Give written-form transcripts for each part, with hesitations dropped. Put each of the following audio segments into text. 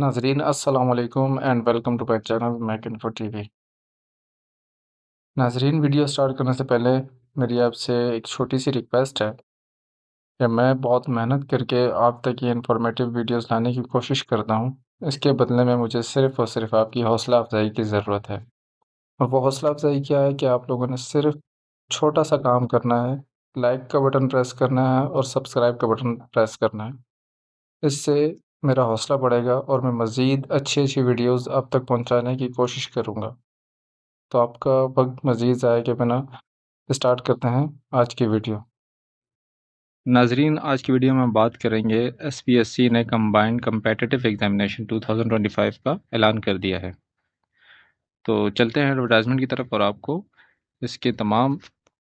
नाजरीन अस्सलाम वालेकुम and welcome to my channel Mac Info TV. नाजरीन, वीडियो स्टार्ट करने से पहले मेरी आपसे एक छोटी सी रिक्वेस्ट है कि मैं बहुत मेहनत करके आप तक ये इन्फॉर्मेटिव वीडियोस लाने की कोशिश करता हूँ। इसके बदले में मुझे सिर्फ़ और सिर्फ़ आपकी हौसला अफ़ज़ाई की ज़रूरत है। और वो हौसला अफ़ज़ाई क्या है कि आप लोगों ने सिर्फ़ छोटा-सा काम करना है, लाइक का बटन प्रेस करना है और सब्सक्राइब का बटन प्रेस करना है। इससे मेरा हौसला बढ़ेगा और मैं मज़ीद अच्छी-अच्छी वीडियोज़ आप तक पहुँचाने की कोशिश करूँगा। तो आपका वक्त मज़ीद ज़ाया किए बिना स्टार्ट करते हैं आज की वीडियो। नाजरीन, आज की वीडियो में हम बात करेंगे एसपीएससी ने कंबाइंड कम्पेटिटिव एग्जामिनेशन 2025 का ऐलान कर दिया है। तो चलते हैं एडवर्टाइजमेंट की तरफ और आपको इसके तमाम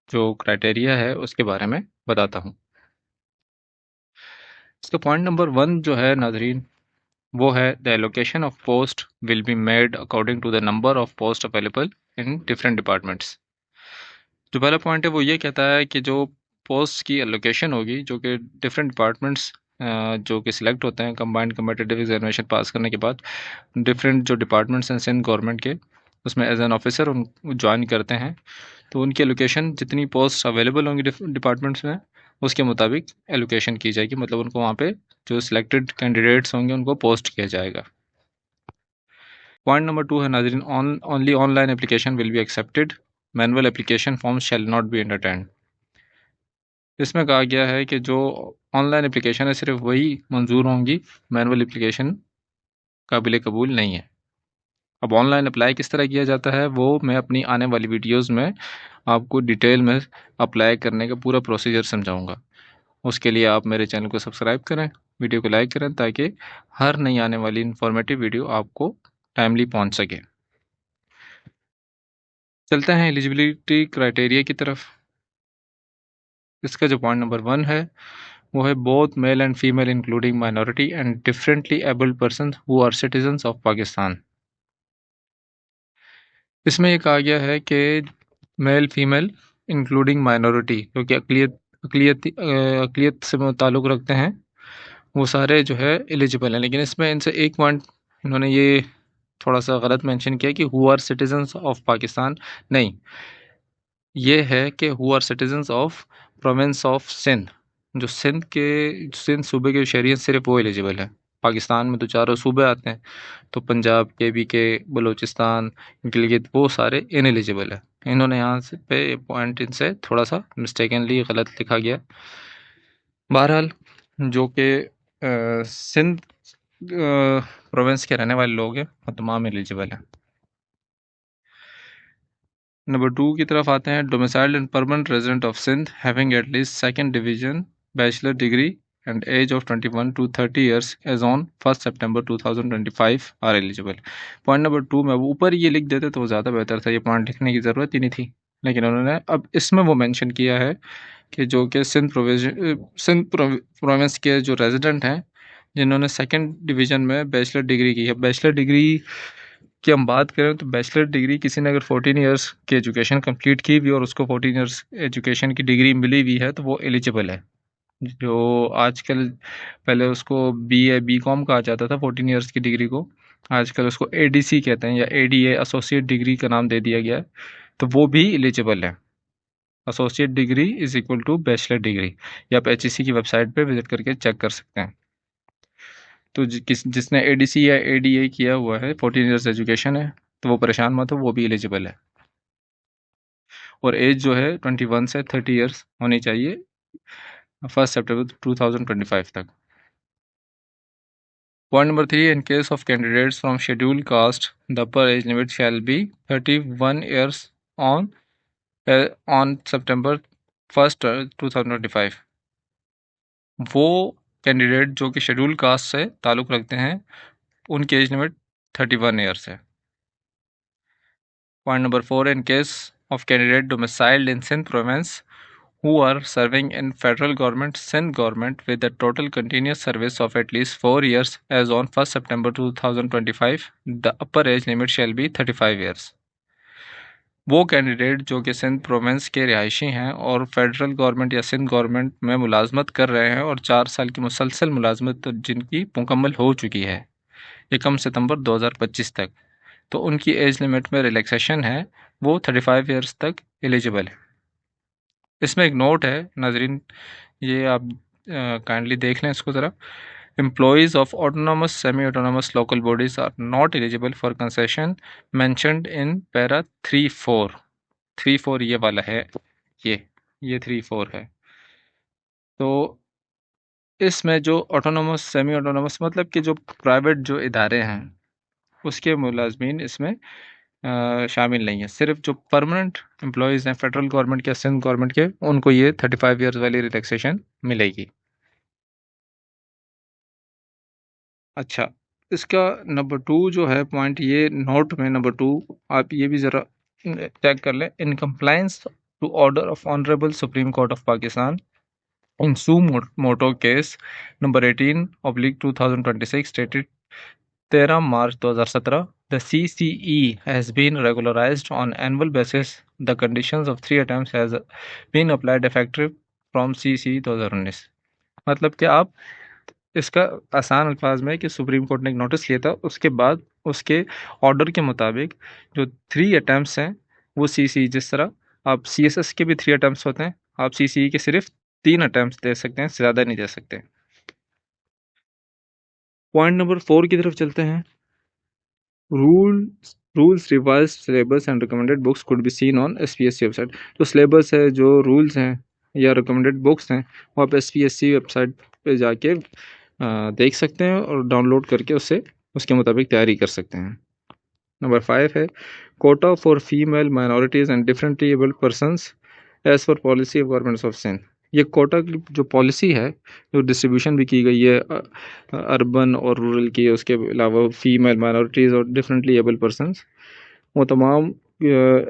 जो क्राइटेरिया है उसके बारे में बताता हूँ। इसका पॉइंट नंबर 1 जो है नाजरीन, वो है the allocation of post will be made according to the number of post available in different departments. जो पहला पॉइंट है वो ये कहता है कि जो पोस्ट की एलोकेशन होगी जो कि डिफरेंट डिपार्टमेंट्स जो कि सिलेक्ट होते हैं कंबाइंड कम्पिटिटिव एग्जामिनेशन पास करने के बाद, डिफरेंट जो डिपार्टमेंट्स हैं सिंध गवर्नमेंट के, उसमें एज एन ऑफिसर उन ज्वाइन करते हैं। तो उनकी एलोकेशन जितनी पोस्ट अवेलेबल होंगी डिपार्टमेंट्स में उसके मुताबिक एलोकेशन की जाएगी, मतलब उनको वहाँ पे जो सिलेक्टेड कैंडिडेट्स होंगे उनको पोस्ट किया जाएगा। पॉइंट नंबर 2 है नाजरीन, only online application will be accepted, manual application forms shell not B entertained. इसमें कहा गया है कि जो ऑनलाइन एप्लीकेशन है सिर्फ वही मंजूर होंगी, मैनुअल एप्लीकेशन काबिल कबूल नहीं है। अब ऑनलाइन अप्लाई किस तरह किया जाता है वो मैं अपनी आने वाली वीडियोस में आपको डिटेल में अप्लाई करने का पूरा प्रोसीजर समझाऊंगा। उसके लिए आप मेरे चैनल को सब्सक्राइब करें, वीडियो को लाइक करें ताकि हर नई आने वाली इंफॉर्मेटिव वीडियो आपको टाइमली पहुंच सके। चलते हैं एलिजिबिलिटी क्राइटेरिया की तरफ। इसका जो पॉइंट नंबर 1 है वो है both male and female including minority and differently abled person who are citizens of Pakistan. इसमें ये कहा गया है कि मेल फीमेल इंक्लूडिंग माइनॉरिटी जो कि अकलियत से ताल्लुक़ रखते हैं वो सारे जो है एलिजिबल हैं। लेकिन इसमें इनसे एक पॉइंट इन्होंने ये थोड़ा सा गलत मेंशन किया कि who are citizens of Pakistan, नहीं, ये है कि who are citizens of province of Sindh. जो सिंध सूबे के शहरी हैं सिर्फ वो एलिजिबल है। पाकिस्तान में तो चारों सूबे आते हैं, तो पंजाब के बलूचिस्तान, गिलगित, वो सारे इनएलिजिबल है। इन्होंने यहाँ से पे पॉइंट इनसे थोड़ा सा मिस्टेकनली गलत लिखा गया। बहरहाल जो कि सिंध प्रोविंस के रहने वाले लोग हैं वो तमाम एलिजिबल हैं। नंबर 2 की तरफ आते हैं, domiciled and permanent resident of Sindh having at least second division bachelor degree and age of 21 to 30 years age on 1 सितंबर 2025 आर एलिजिबल। पॉइंट नंबर 2 में ऊपर ये लिख देते तो ज़्यादा बेहतर था, ये पॉइंट लिखने की ज़रूरत ही नहीं थी, लेकिन उन्होंने अब इसमें वो मेंशन किया है कि जो कि सिंध प्रोविंस के जो रेजिडेंट हैं जिन्होंने सेकंड डिवीज़न में बैचलर डिग्री की है। बैचलर डिग्री की हम बात करें तो बैचलर डिग्री किसी ने अगर 14 इयर्स की एजुकेशन कंप्लीट की भी और उसको 14 इयर्स एजुकेशन की डिग्री मिली हुई है तो वो एलिजिबल है। जो आजकल, पहले उसको बी कॉम कहा जाता था 14 इयर्स की डिग्री को, आजकल उसको एडीसी कहते हैं या एडीए एसोसिएट डिग्री का नाम दे दिया गया है, तो वो भी एलिजिबल है। Associate degree is equal to bachelor degree. या आप एचईसी की वेबसाइट पे विजिट करके चेक कर सकते हैं। तो जिसने एडीसी या एडीए किया हुआ है, 14 इयर्स एजुकेशन है, तो वो परेशान मत हो, वो भी एलिजिबल है। और एज जो है 21 से 30 इयर्स होनी चाहिए 1 सितंबर 2025 तक। Point number 3, in case of candidates from schedule caste the upper age limit shall be 31 years on सितंबर 1 2025। वो कैंडिडेट जो कि शेड्यूल कास्ट से ताल्लुक़ रखते हैं उनकी एज लिमिट 31 ईयर्स है। Point number 4, in case of candidate domiciled in Sindh province who are serving in federal government, Sindh government with a total continuous service of at least 4 years as on 1 September 2025, the upper age limit shall be 35 years. वो candidate जो कि Sindh province के रिहायशी हैं और federal government या Sindh government में मुलाजमत कर रहे हैं और 4 साल की मुसलसल मुलाजमत जिनकी मुकम्मल हो चुकी है, 1 सितंबर 2025 तक। तो उनकी एज लिमिट में रिलैक्सेशन है, वो 35 ईयर्स तक एलिजिबल है। इसमें एक नोट है नाजरीन, ये आप काइंडली देख लें इसको ज़रा। Employees of autonomous semi autonomous local bodies are not eligible for concession mentioned in para 3-4 ये वाला है, ये 3-4 है। तो इसमें जो ऑटोनॉमस सेमी ऑटोनॉमस मतलब कि जो प्राइवेट जो इदारे हैं उसके मुलाजमीन इसमें शामिल नहीं है। सिर्फ जो परमानेंट एम्प्लॉयज़ हैं फेडरल गवर्नमेंट के, सिंध गवर्नमेंट के, उनको ये 35 ईयर्स वाली रिलैक्सेशन मिलेगी। अच्छा, इसका नंबर 2 जो है पॉइंट, ये नोट में नंबर 2 आप ये भी ज़रा चेक कर लें। In compliance to order of honourable Supreme Court of Pakistan in suo moto case number 18/2026 dated 13 March 2017, the CCE has been regularized on annual basis. The conditions of 3 attempts has been applied effective from CCE 2019। मतलब कि आप इसका आसान अल्फाज में कि supreme court ने एक नोटिस लिया था, उसके बाद उसके ऑर्डर के मुताबिक जो 3 अटैम्प्ट्स हैं वो CCE, जिस तरह आप CSS के भी 3 अटैम्प्ट्स होते हैं, आप CCE के सिर्फ 3 अटैम्प्ट्स दे सकते हैं, ज़्यादा नहीं दे सकते। पॉइंट नंबर 4 की तरफ चलते हैं। Rules revised syllabus and recommended books could be seen on SPSC website. जो सिलेबस है, जो रूल्स हैं या रिकमेंडेड बुक्स हैं, वो आप SPSC वेबसाइट पे जाके देख सकते हैं और डाउनलोड करके उससे उसके मुताबिक तैयारी कर सकते हैं। नंबर 5 है quota for female minorities and differently abled persons as per policy of government of Sindh. ये कोटा की जो पॉलिसी है, जो डिस्ट्रीब्यूशन भी की गई है अर्बन और रूरल की, उसके अलावा फीमेल माइनॉरिटीज़ और डिफरेंटली एबल पर्सनस, वो तमाम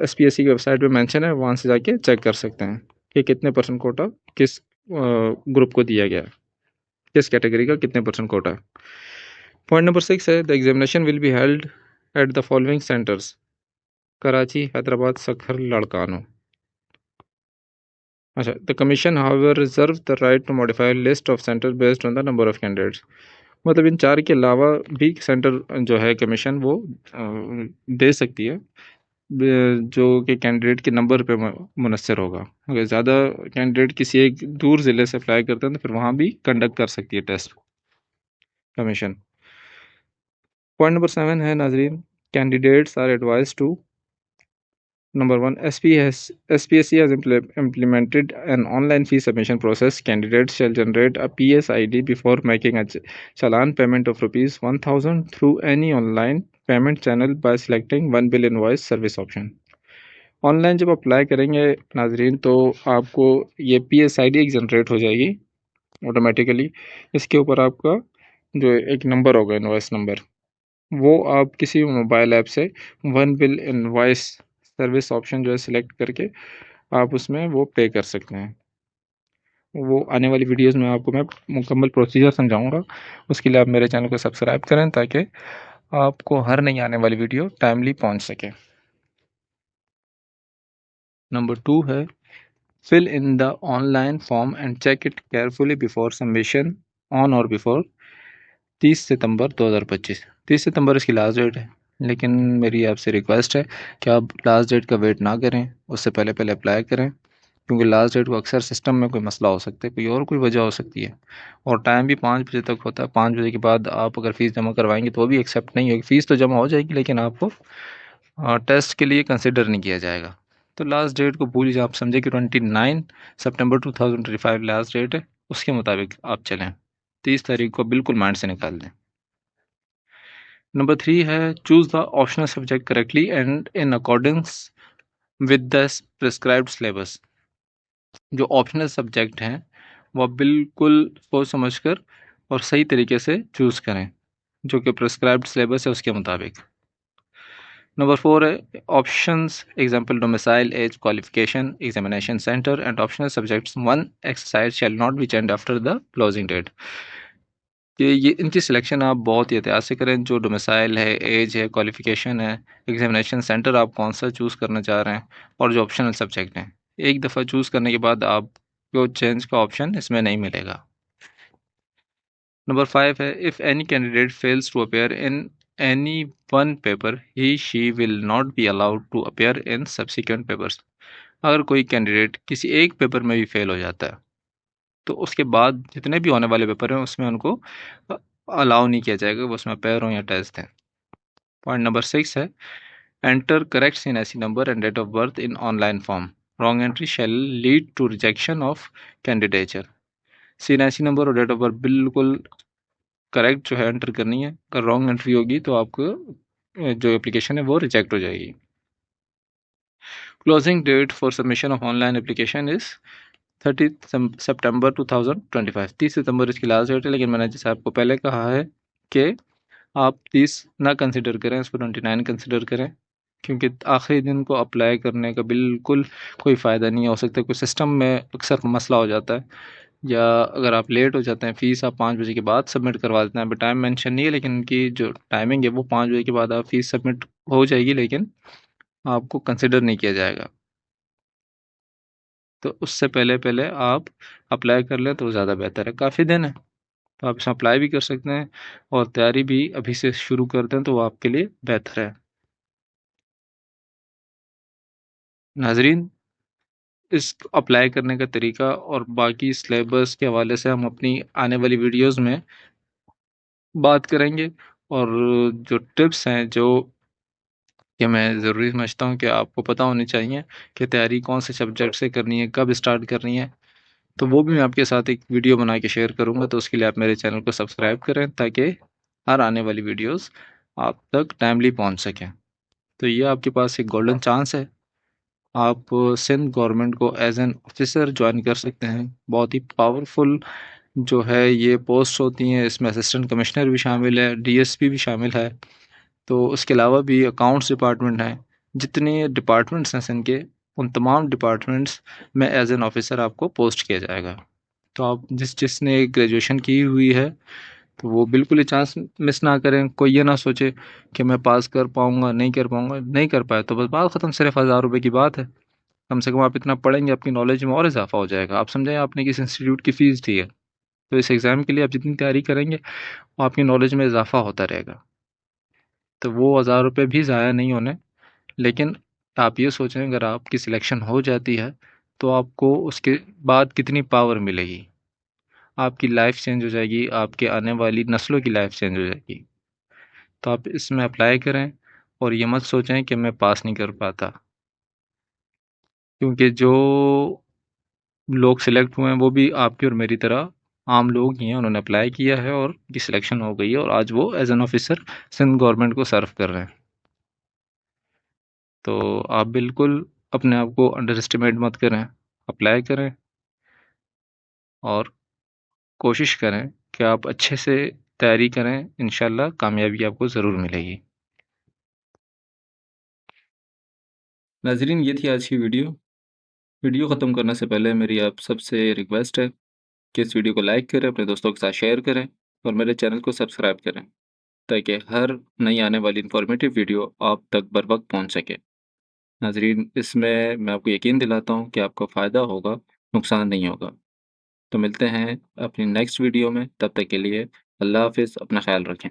SPSC की वेबसाइट पे मेंशन है, वहाँ से जाके चेक कर सकते हैं कि कितने % कोटा किस ग्रुप को दिया गया है, किस कैटेगरी का कितने % कोटा है। पॉइंट नंबर 6 है the examination will be held at the following centres: Karachi, Hyderabad, Sukkur, Larkana. अच्छा, the commission however reserve the right to modify list of centre based on the number of candidates. मतलब इन 4 के अलावा भी सेंटर जो है कमीशन वो दे सकती है, जो कि कैंडिडेट के नंबर पे मुनसर होगा। अगर ज़्यादा कैंडिडेट किसी एक दूर ज़िले से अप्लाई करते हैं तो फिर वहाँ भी कंडक्ट कर सकती है टेस्ट कमीशन। पॉइंट नंबर 7 है नाजरीन, candidates are advise to Number 1, SPSC has implemented an online fee submission process. Candidates shall generate a PSID before making a challan payment of ₹1,000 through any online payment channel by selecting one bill invoice service option. Online जब apply करेंगे नाजरीन तो आपको ये PSID एक generate हो जाएगी automatically. इसके ऊपर आपका जो एक नंबर होगा, इनवॉइस नंबर, वो आप किसी मोबाइल ऐप से one bill invoice service option जो है सिलेक्ट करके आप उसमें वो पे कर सकते हैं। वो आने वाली वीडियोस में आपको मैं मुकम्मल प्रोसीजर समझाऊंगा। उसके लिए आप मेरे चैनल को सब्सक्राइब करें ताकि आपको हर नई आने वाली वीडियो टाइमली पहुंच सके। नंबर 2 है fill in the online form and check it carefully before submission on or before 30 सितंबर 2025। 30 सितंबर इसकी लास्ट डेट है, लेकिन मेरी आपसे रिक्वेस्ट है कि आप लास्ट डेट का वेट ना करें, उससे पहले पहले अप्लाई करें, क्योंकि लास्ट डेट को अक्सर सिस्टम में कोई मसला हो सकता है, कोई और कोई वजह हो सकती है। और टाइम भी 5 बजे तक होता है। 5 बजे के बाद आप अगर फ़ीस जमा करवाएंगे तो वो भी एक्सेप्ट नहीं होगी। फ़ीस तो जमा हो जाएगी लेकिन आपको टेस्ट के लिए कंसिडर नहीं किया जाएगा। तो लास्ट डेट को भूल जाए, आप समझे कि 29 सितंबर 2025 लास्ट डेट है, उसके मुताबिक आप चलें। 30 तारीख को बिल्कुल माइंड से निकाल दें। नंबर 3 है choose the optional subject correctly and in accordance with the prescribed syllabus. जो ऑप्शनल सब्जेक्ट हैं वो बिल्कुल सोच समझकर और सही तरीके से चूज़ करें, जो कि प्रिस्क्राइब्ड सिलेबस है उसके मुताबिक। नंबर 4 है options example domicile, age, qualification, examination centre and optional subjects 1 exercise shall not be change after the closing date. ये इनकी सिलेक्शन आप बहुत ही एहतियात से करें। जो डोमिसाइल है, एज है, क्वालिफिकेशन है, एग्जामिनेशन सेंटर आप कौन सा चूज़ करना चाह रहे हैं, और जो ऑप्शनल सब्जेक्ट हैं, एक दफ़ा चूज़ करने के बाद आपको चेंज का ऑप्शन इसमें नहीं मिलेगा। नंबर 5 है if any candidate fails to appear in any one paper, she will not be allowed to appear in subsequent papers. अगर कोई कैंडिडेट किसी एक पेपर में भी फेल हो जाता है तो उसके बाद जितने भी होने वाले पेपर हैं उसमें उनको अलाउ नहीं किया जाएगा वो उसमें अपेयर हों या टेस्ट दें। पॉइंट नंबर 6 है enter correct CNIC number and date of birth in online form, wrong entry shall lead to rejection of candidature. CNIC number और डेट ऑफ बर्थ बिल्कुल करेक्ट जो है एंटर करनी है, अगर रॉन्ग एंट्री होगी तो आपको जो एप्लीकेशन है वो रिजेक्ट हो जाएगी। Closing date for submission of online application is 30 सितंबर 2025। 30 सितंबर इसकी लास्ट डेट है, लेकिन मैंने जैसे आपको पहले कहा है कि आप 30 ना कंसिडर करें, इसको 29 कंसिडर करें, क्योंकि आखिरी दिन को अप्लाई करने का बिल्कुल कोई फ़ायदा नहीं हो सकता। कोई सिस्टम में अक्सर मसला हो जाता है, या अगर आप लेट हो जाते हैं, फ़ीस आप 5 बजे के बाद सबमिट करवा देते हैं। अभी टाइम मेंशन नहीं है, लेकिन उनकी जो टाइमिंग है वो 5 बजे के बाद आप फ़ीस सबमिट हो जाएगी, लेकिन आपको कंसिडर नहीं किया जाएगा। तो उससे पहले पहले आप अप्लाई कर लें तो ज़्यादा बेहतर है। काफ़ी दिन है तो आप इसमें अप्लाई भी कर सकते हैं, और तैयारी भी अभी से शुरू कर दें तो वो आपके लिए बेहतर है। नाजरीन, इस अप्लाई करने का तरीका और बाकी सिलेबस के हवाले से हम अपनी आने वाली वीडियोस में बात करेंगे, और जो टिप्स हैं जो कि मैं ज़रूरी समझता हूँ कि आपको पता होनी चाहिए कि तैयारी कौन से सब्जेक्ट से करनी है, कब स्टार्ट करनी है, तो वो भी मैं आपके साथ एक वीडियो बना के शेयर करूँगा। तो उसके लिए आप मेरे चैनल को सब्सक्राइब करें ताकि हर आने वाली वीडियोस आप तक टाइमली पहुँच सकें। तो ये आपके पास एक गोल्डन चांस है, आप सिंध गवर्नमेंट को एज एन ऑफिसर ज्वाइन कर सकते हैं। बहुत ही पावरफुल जो है ये पोस्ट होती हैं, इसमें असिस्टेंट कमिश्नर भी शामिल है, DSP भी शामिल है, तो उसके अलावा भी अकाउंट्स डिपार्टमेंट हैं। जितने डिपार्टमेंट्स हैं सिंध के, उन तमाम डिपार्टमेंट्स में एज एन ऑफिसर आपको पोस्ट किया जाएगा। तो आप जिसने ग्रेजुएशन की हुई है तो वो बिल्कुल ही चांस मिस ना करें। कोई ये ना सोचे कि मैं पास कर पाऊंगा, नहीं कर पाऊंगा, नहीं कर पाए तो बस बात ख़त्म, सिर्फ 1000 रुपये की बात है। कम से कम आप इतना पढ़ेंगे, आपकी नॉलेज में और इजाफा हो जाएगा। आप समझें आपने किस इंस्टीट्यूट की फ़ीस दी है, तो इस एग्ज़ाम के लिए आप जितनी तैयारी करेंगे वो आपकी नॉलेज में इजाफा होता रहेगा। तो वो 1000 रुपये भी ज़ाया नहीं होने। लेकिन आप ये सोचें, अगर आपकी सिलेक्शन हो जाती है तो आपको उसके बाद कितनी पावर मिलेगी, आपकी लाइफ चेंज हो जाएगी, आपके आने वाली नस्लों की लाइफ चेंज हो जाएगी। तो आप इसमें अप्लाई करें, और ये मत सोचें कि मैं पास नहीं कर पाता, क्योंकि जो लोग सिलेक्ट हुए हैं वो भी आपकी और मेरी तरह आम लोग ही हैं। उन्होंने अप्लाई किया है और उनकी सिलेक्शन हो गई है, और आज वो as an officer Sindh government को सर्व कर रहे हैं। तो आप बिल्कुल अपने आप को अंडर एस्टिमेट मत करें, अप्लाई करें और कोशिश करें कि आप अच्छे से तैयारी करें। इंशाल्लाह कामयाबी आपको ज़रूर मिलेगी। नाजरीन, ये थी आज की वीडियो। वीडियो ख़त्म करने से पहले मेरी आप सबसे रिक्वेस्ट है कि इस वीडियो को लाइक करें, अपने दोस्तों के साथ शेयर करें, और मेरे चैनल को सब्सक्राइब करें, ताकि हर नई आने वाली इन्फॉर्मेटिव वीडियो आप तक बर वक्त पहुँच सके। नाजरीन, इसमें मैं आपको यकीन दिलाता हूँ कि आपको फ़ायदा होगा, नुकसान नहीं होगा। तो मिलते हैं अपनी नेक्स्ट वीडियो में, तब तक के लिए अल्लाह हाफ़िज़, अपना ख़्याल रखें।